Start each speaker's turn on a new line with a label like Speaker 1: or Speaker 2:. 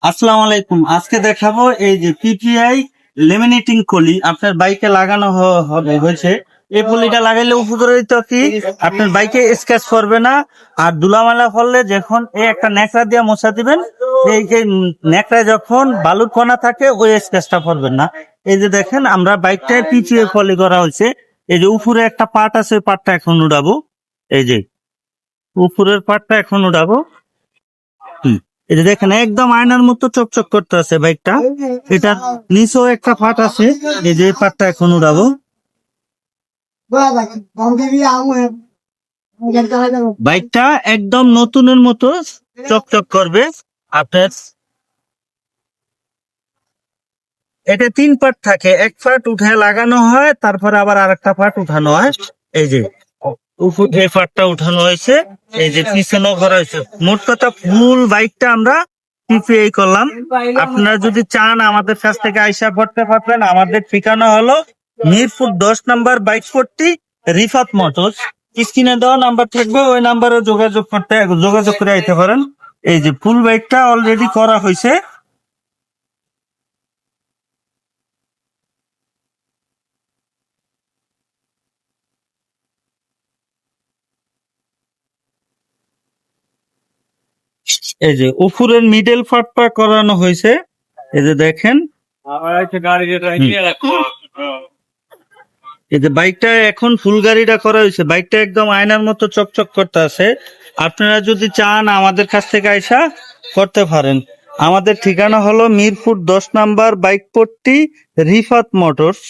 Speaker 1: আসসালামু আলাইকুম। আজকে দেখাবো এই যে পিপিআই লেমিনেটিং পলি আপনার বাইকে লাগানো হবে হয়েছে। এই পলিটা লাগাইলে উপকারিত কি, আপনার বাইকে স্ক্র্যাচ করবে না। আর ধুলামালা পড়লে যখন এই একটা ন্যাকড়া দিয়ে মোছা দিবেন, এই যে ন্যাকড়ায় যখন বালুর কণা থাকে ওই স্ক্র্যাচটা পড়বে না। এই যে দেখেন আমরা বাইকটায় পিপিআই পলি করা হয়েছে। এই যে উপরে একটা পার্ট আছে, ওই পার্টটা এখন উঠাবো। এই যে উপরের পার্টটা এখন উঠাবো। এই যে দেখেন একদম আয়নার মতো চকচক করতে আছে বাইকটা। এটা নিচেও একটা পার্ট আছে, এই যে পার্টটা এখন উড়াবো। বাইকটা একদম নতুনের মতো চকচক করবে আপনার। এটা 3 পার্ট থাকে, এক পার্ট উঠে লাগানো হয়, তারপরে আবার আরেকটা পার্ট উঠানো হয়। এই যে উপর এই পার্টটা উঠানো হয়েছে, এই যে পিছনেও করা হয়েছে। মোট কথা ফুল বাইকটা আমরা পিপিআই করলাম। আপনারা যদি চান আমাদের কাছ থেকে আইসা করতে পারবেন। আমাদের ঠিকানা হলো মিরপুর 10 নম্বর বাইক ফোর্টি, রিফাত মোটরস। স্ক্রিনে দেওয়া নাম্বার থাকবে, ওই নাম্বারে যোগাযোগ করে আইতে পারেন। এই যে ফুল বাইকটা অলরেডি করা হয়েছে। এই যে উপরের মিডল পার্টটা করানো হয়েছে, এই যে দেখেন। এই যে বাইকটা এখন ফুল গাড়িটা করা হয়েছে, বাইকটা একদম আয়নার মতো চকচক করতে আছে। আপনারা যদি চান আমাদের কাছ থেকে আইসা করতে পারেন। আমাদের ঠিকানা হলো মিরপুর 10 নম্বর বাইক পট্টি, রিফাত মোটরস।